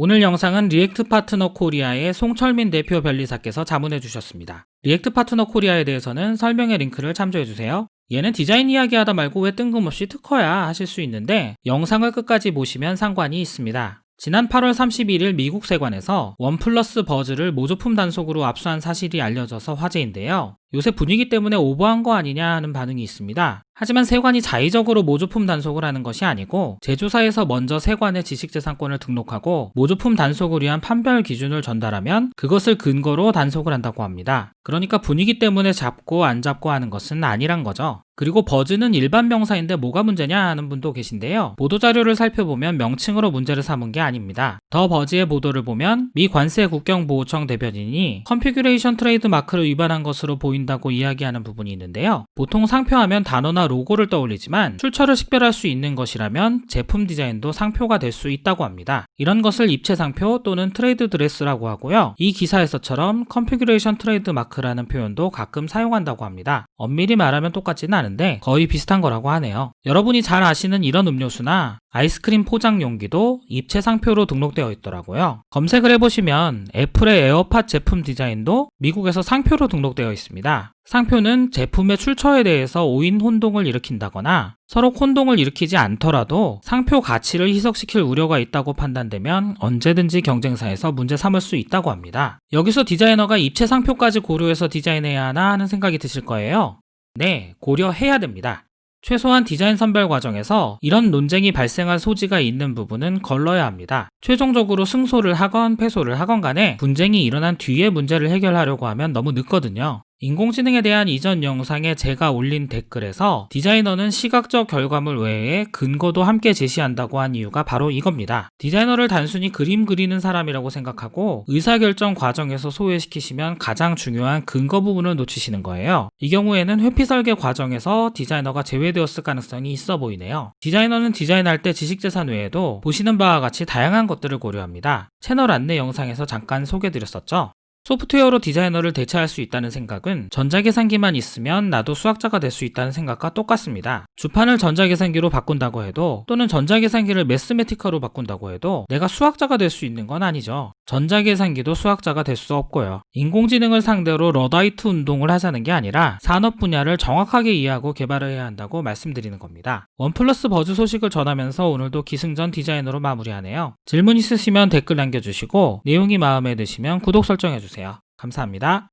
오늘 영상은 리액트 파트너 코리아의 송철민 대표 변리사께서 자문해 주셨습니다. 리액트 파트너 코리아에 대해서는 설명의 링크를 참조해 주세요. 얘는 디자인 이야기하다 말고 왜 뜬금없이 특허야 하실 수 있는데 영상을 끝까지 보시면 상관이 있습니다. 지난 8월 31일 미국 세관에서 원플러스 버즈를 모조품 단속으로 압수한 사실이 알려져서 화제인데요. 요새 분위기 때문에 오버한 거 아니냐 하는 반응이 있습니다. 하지만 세관이 자의적으로 모조품 단속을 하는 것이 아니고 제조사에서 먼저 세관에 지식재산권을 등록하고 모조품 단속을 위한 판별 기준을 전달하면 그것을 근거로 단속을 한다고 합니다. 그러니까 분위기 때문에 잡고 안 잡고 하는 것은 아니란 거죠. 그리고 버즈는 일반 명사인데 뭐가 문제냐 하는 분도 계신데요. 보도자료를 살펴보면 명칭으로 문제를 삼은 게 아닙니다. 더 버즈의 보도를 보면 미 관세국경보호청 대변인이 컨피규레이션 트레이드 마크를 위반한 것으로 보인다고 이야기하는 부분이 있는데요. 보통 상표하면 단어나 로고를 떠올리지만 출처를 식별할 수 있는 것이라면 제품 디자인도 상표가 될 수 있다고 합니다. 이런 것을 입체 상표 또는 트레이드 드레스라고 하고요. 이 기사에서처럼 컨피규레이션 트레이드 마크라는 표현도 가끔 사용한다고 합니다. 엄밀히 말하면 똑같지는 않은데 거의 비슷한 거라고 하네요. 여러분이 잘 아시는 이런 음료수나 아이스크림 포장 용기도 입체 상표로 등록되어 있더라고요. 검색을 해보시면 애플의 에어팟 제품 디자인도 미국에서 상표로 등록되어 있습니다. 상표는 제품의 출처에 대해서 오인 혼동을 일으킨다거나 서로 혼동을 일으키지 않더라도 상표 가치를 희석시킬 우려가 있다고 판단되면 언제든지 경쟁사에서 문제 삼을 수 있다고 합니다. 여기서 디자이너가 입체 상표까지 고려해서 디자인해야 하나 하는 생각이 드실 거예요. 네, 고려해야 됩니다. 최소한 디자인 선별 과정에서 이런 논쟁이 발생할 소지가 있는 부분은 걸러야 합니다. 최종적으로 승소를 하건 패소를 하건 간에 분쟁이 일어난 뒤에 문제를 해결하려고 하면 너무 늦거든요. 인공지능에 대한 이전 영상에 제가 올린 댓글에서 디자이너는 시각적 결과물 외에 근거도 함께 제시한다고 한 이유가 바로 이겁니다. 디자이너를 단순히 그림 그리는 사람이라고 생각하고 의사결정 과정에서 소외시키시면 가장 중요한 근거 부분을 놓치시는 거예요. 이 경우에는 회피 설계 과정에서 디자이너가 제외되었을 가능성이 있어 보이네요. 디자이너는 디자인할 때 지식재산 외에도 보시는 바와 같이 다양한 것들을 고려합니다. 채널 안내 영상에서 잠깐 소개드렸었죠. 소프트웨어로 디자이너를 대체할 수 있다는 생각은 전자계산기만 있으면 나도 수학자가 될 수 있다는 생각과 똑같습니다. 주판을 전자계산기로 바꾼다고 해도 또는 전자계산기를 매스매티카로 바꾼다고 해도 내가 수학자가 될 수 있는 건 아니죠. 전자계산기도 수학자가 될 수 없고요. 인공지능을 상대로 러다이트 운동을 하자는 게 아니라 산업 분야를 정확하게 이해하고 개발을 해야 한다고 말씀드리는 겁니다. 원플러스 버즈 소식을 전하면서 오늘도 기승전 디자이너로 마무리하네요. 질문 있으시면 댓글 남겨주시고 내용이 마음에 드시면 구독 설정해주세요. 감사합니다.